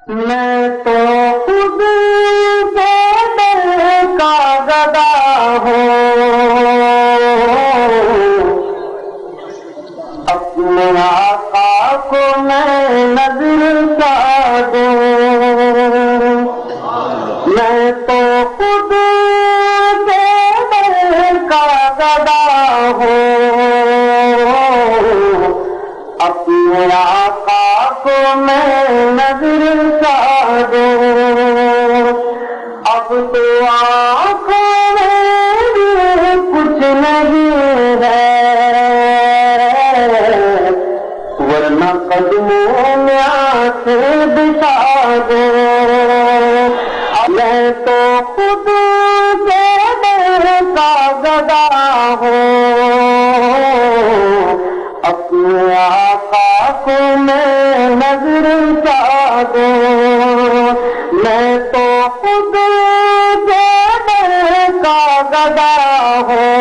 میں تو خود کے دل کا گدا ہوں، اپنے آقا کو میں نظر کیا دوں، میں تو خود کے دل کا گدا ہوں، اپنے آقا کو میں نظر کیا دوں، اب تو آنکھوں میں بھی کچھ نہیں ہے، ورنہ قدموں میں آنکھیں بچھا دوں، میں تو خود کے دل کا گدا ہوں، اپنے آقا کو میں نظر کیا دوں، میں تو خود کے دل کا گدا ہوں،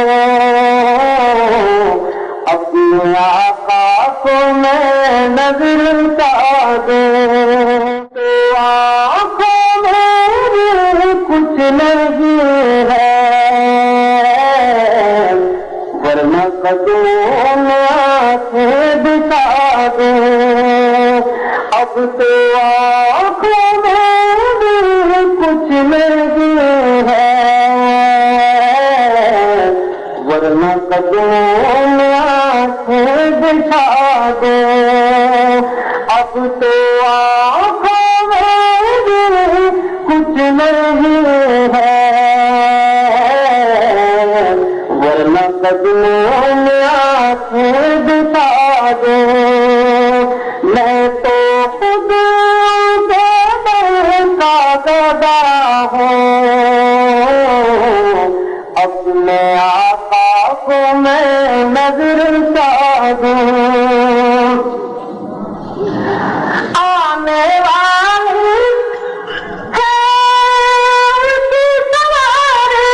اپنے آقا کو میں نظر کیا دوں، تو آنکھوں میں کچھ نہیں ہے، ورنہ قدموں میں آنکھیں بچھا دوں، اب تو آنکھوں میں بھی کچھ نہیں ہے، ورنہ قدموں میں آنکھیں بچھا دوں، اب تو آنکھوں میں بھی کچھ نہیں ہے، ورنہ قدموں میں آنکھیں بچھا دوں، میں تو خود کے دل کا گدا ہوں، اپنے آقا کو میں نظر کیا دوں، آنے والی ہے اس کی سواری،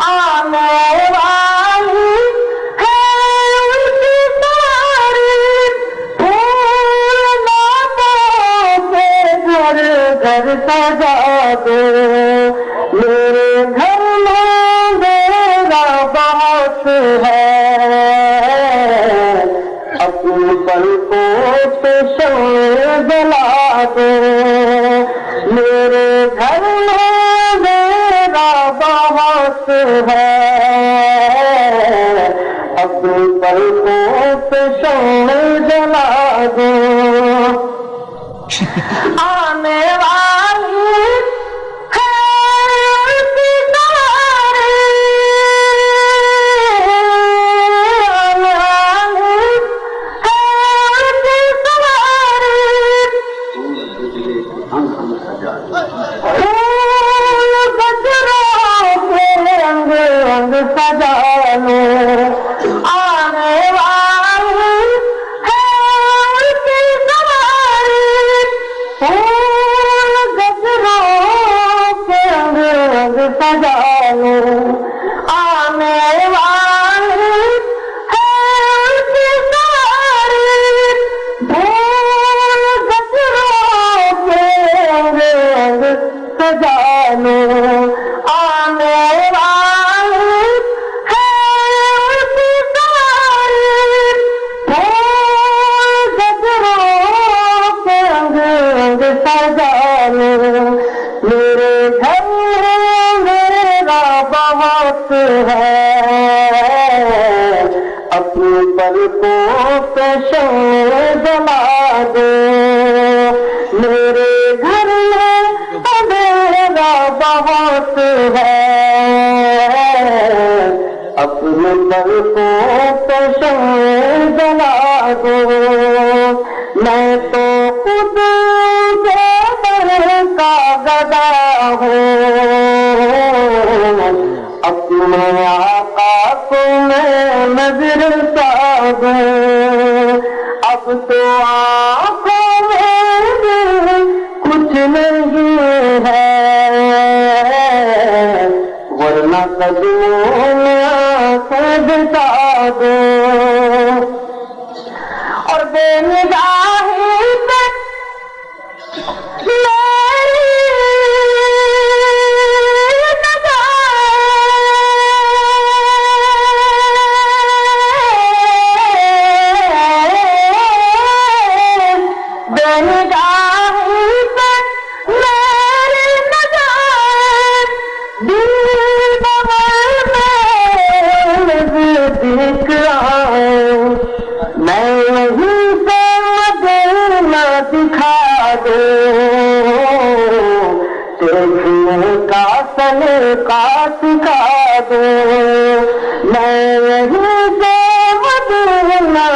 آنے والی ہے اس کی سواری، پھول ناموں سے گھر گھر سجا دو، میرے گھر میں میرا بہت ہے، اپنی پلکوں پہ شمع جلا دو، میرے گھر میں میرا بہت ہے، اپنی پلکوں پہ شمع جلا دو، آنے والی سجا لو، آنے والی ہے اس کی سواری، پھول گجروں کے رنگ رنگ سجا لو، آنے والی ہے اس کی سواری، پھول گجروں کے رنگ رنگ سجا لو، آنے والی سجا لو، میرے گھر میں میرا بہت ہے، اپنی پلکوں پہ شمع جلا دو، میرے گھر میں میرا بہت ہے، اپنی پلکوں پہ شمع جلا دو، میں تو خود کے دل کا گدا ہوں، اپنے آقا کو میں نظر کیا دوں، اب تو آنکھوں میں بھی کچھ نہیں ہے، ورنہ قدموں میں میں یہیں سے مدینہ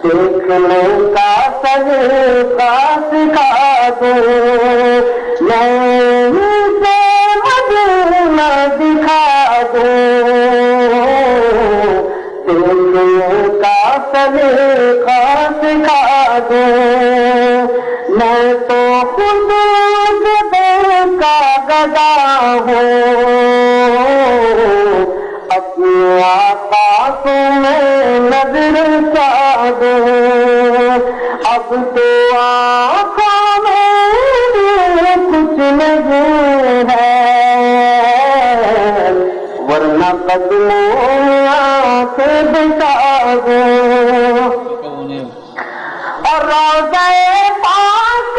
دیکھنے کا طریقہ سکھا دو میں سے مدینہ دکھا دو دیکھنے کا طریقہ سکھا دو میں تو خود دل کا گدا ہوں اپنی آقا تمہیں نظر دو اب تو آنکھوں میں کچھ نہیں ہے ورنہ قدموں سے بچا دو اور روضہ پاک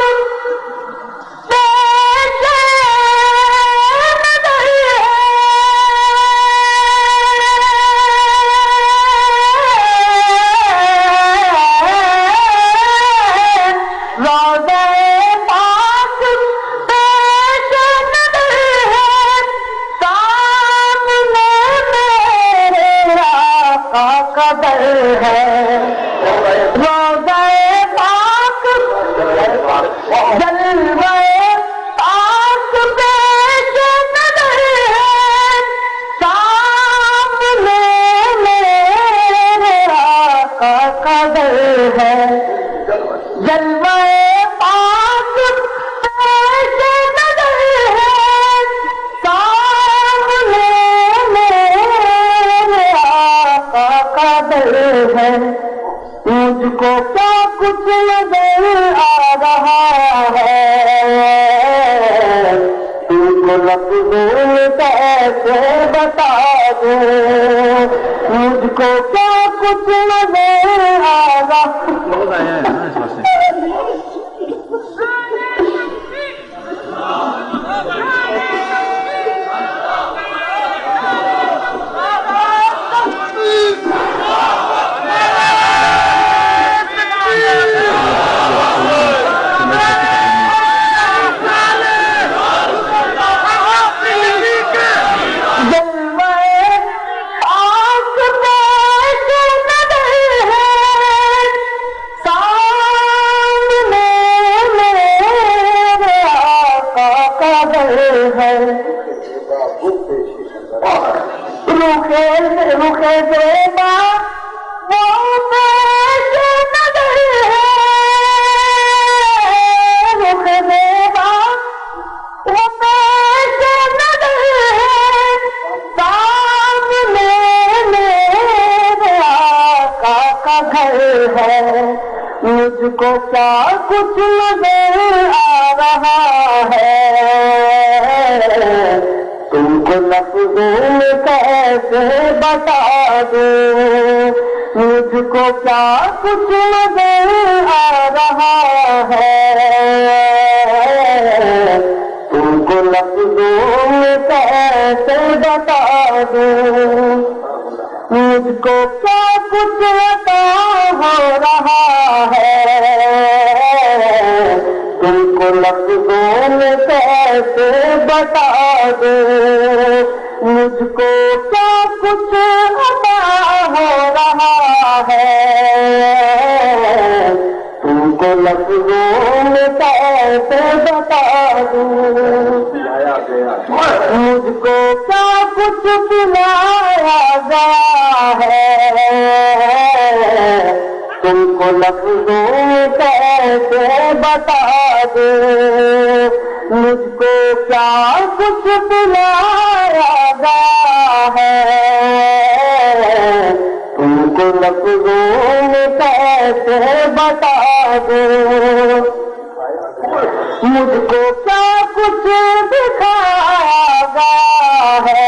قدر ہے روضہ پاک جلوہ پاک پیش نظر ہے سامنے میرے آقا قدر ہے جلوہ پاک پیش نظر ہے سامنے میرے آقا قدر ہے مجھ کو کیا کچھ نظر آ رہا ہے تم کو لفظوں میں کیسے بتا دوں مجھ کو کیا کچھ نظر آ رہا روخے زیبا وہ پیش نظر ہے روخے زیبا وہ پیش نظر ہے سامنے میرے آقا کا گھر ہے مجھ کو کیا کچھ نظر آ رہا ہے تم کو لفظوں میں کیسے بتا دوں مجھ کو کیا کچھ نظر آ رہا ہے تم کو لفظوں میں کیسے بتا دوں مجھ کو کیا کچھ عطا ہو رہا ہے تم کو لفظوں میں کیسے بتا دوں مجھ کو کیا کچھ عطا ہو رہا ہے لفظوں میں کیسے بتا دوں، مجھ کو کیا کچھ پلایا گیا ہے، تم کو لفظوں میں کیسے بتا دوں، مجھ کو کیا کچھ پلایا گیا ہے، تم کو لفظوں میں کیسے بتا دوں، مجھ کو کیا کچھ دکھایا گیا ہے،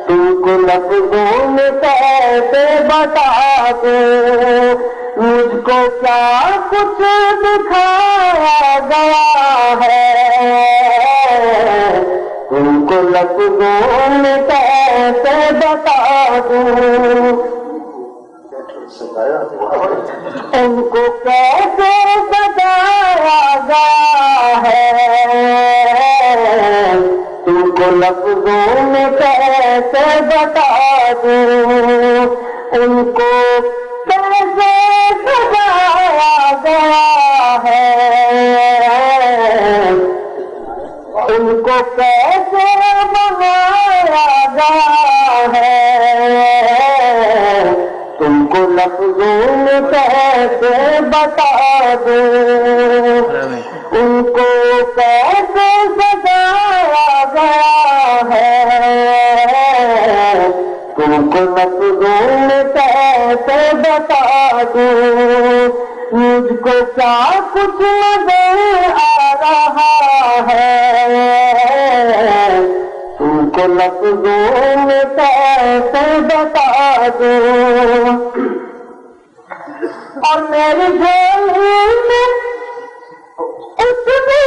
تم کو لفظوں میں کیسے بتا دوں، مجھ کو کیا کچھ دکھایا گیا ہے، تم کو لفظوں میں کیسے بتا دوں، ان کو کیسے سجایا گیا ہے، تم کو لفظوں میں کیسے بتا دوں، ان کو کیسے سجایا گیا ہے، ان کو کیسے بنایا گیا ہے، تم کو لفظوں میں کیسے بتا دوں، ان کو کیسے سجایا گیا ہے، تم کو لفظوں میں کیسے بتا دوں، مجھ کو کیا کچھ نظر آ رہا ہے، تم کو لفظوں میں کیسے بتا دوں، اور میری جھولی میں کچھ بھی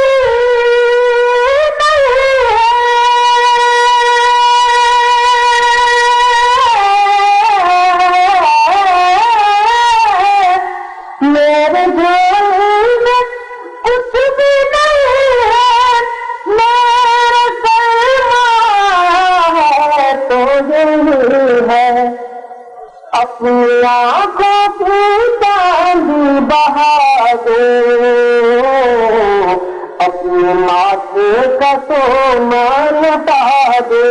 میرے جھولی میں کچھ بھی نہیں ہے، میرا سرمایہ ہے تو یہی ہے، اپنی آنکھوں کی چاندی بہا دو، اپنے ماتھے کا سونا لٹا دو،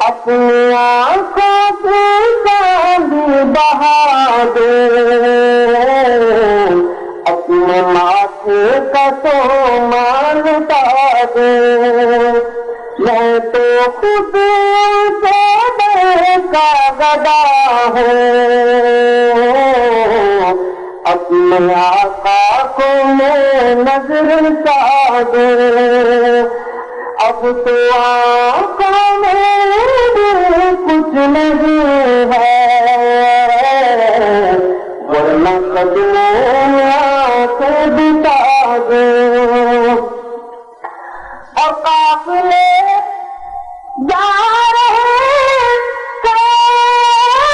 اپنی آنکھوں کی چاندی بہا دو، اپنے ماتھے کا سونا لٹا دو، میں تو خود سے بے کا گدا ہوں، اپنے آقا کو میں نظر چاہ دوں، اب تو آنکھوں میں کچھ نہیں ہے، ورنہ قدموں میں آنکھیں بتا دوں، اور قافلے جا رہے تھے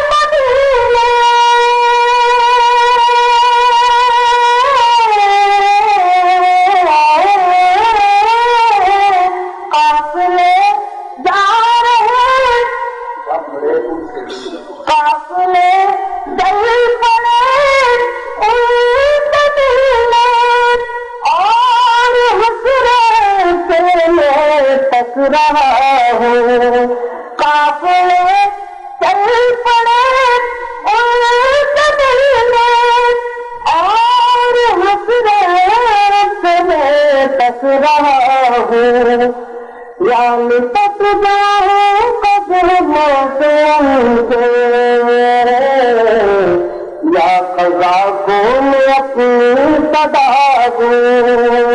مدینے، قافلے جا رہے، قافلے چل پڑے مدینے، اور حسرت سے میں تک رہا ہوں، قافلے چل پڑے مدینے، اور حسرت سے میں تک رہا ہوں، یا لپٹ جاؤں قدموں سے ان کے، یا قضا کو میں اپنی صدا دوں،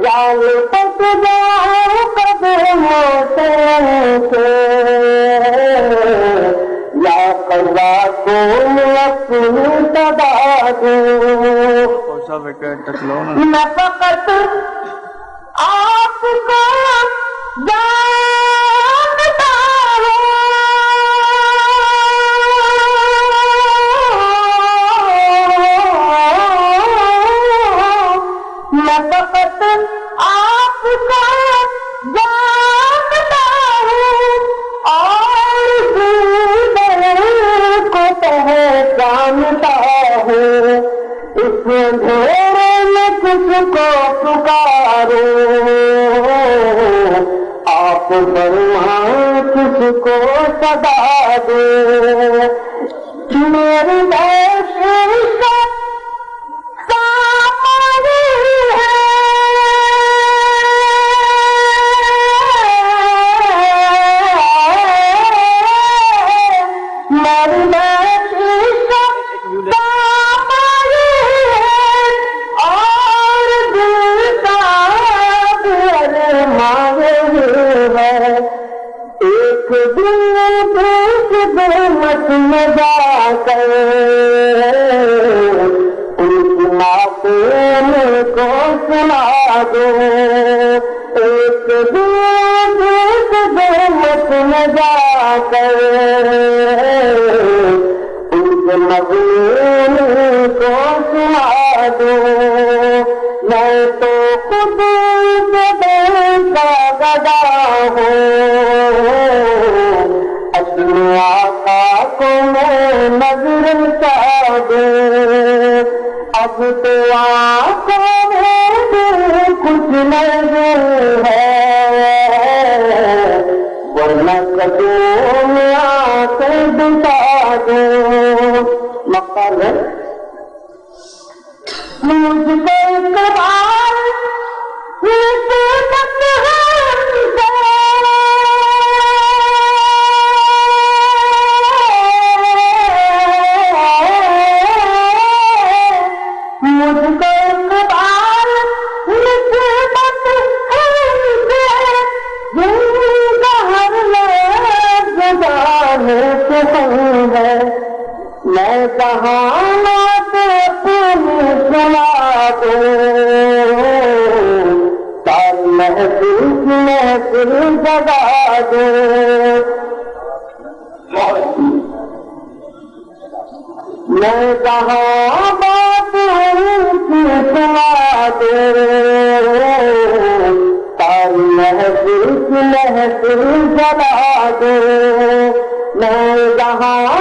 یا لپٹ جاؤں قدموں سے ان کے، یا قضا کو میں اپنی صدا دوں، میں فقط آپ کو جانتا ہوں، میں فقط آپ کو جانتا ہوں، اور دل کو جانتا ہوں اس اندھیرے میں کس کو پکاروں آپ فرمائیں کس کو صدا دوں میری بخشش سامنے ہے میری بخشش سامنے ہے اور دل کا ارمان ہے ایک دن خدمت میں جا کر ان کی باتیں کو سنا دو ایک دن خدمت میں جا کر ان کے مضمون کو سنا دو میں تو خود کا گدا ہوں اپنے آقا کو میں نظر چاہ دوں اب تو آنکھوں میں کچھ نظر ہے ورنہ قدموں میں آنکھیں بچا دوں مقصد ہے مجھ کو کبار میں کہاں سنا دوں ساری محفل جگا دوں میں کہاں بات سنا دوں ساری محفل جگا دوں میں جہاں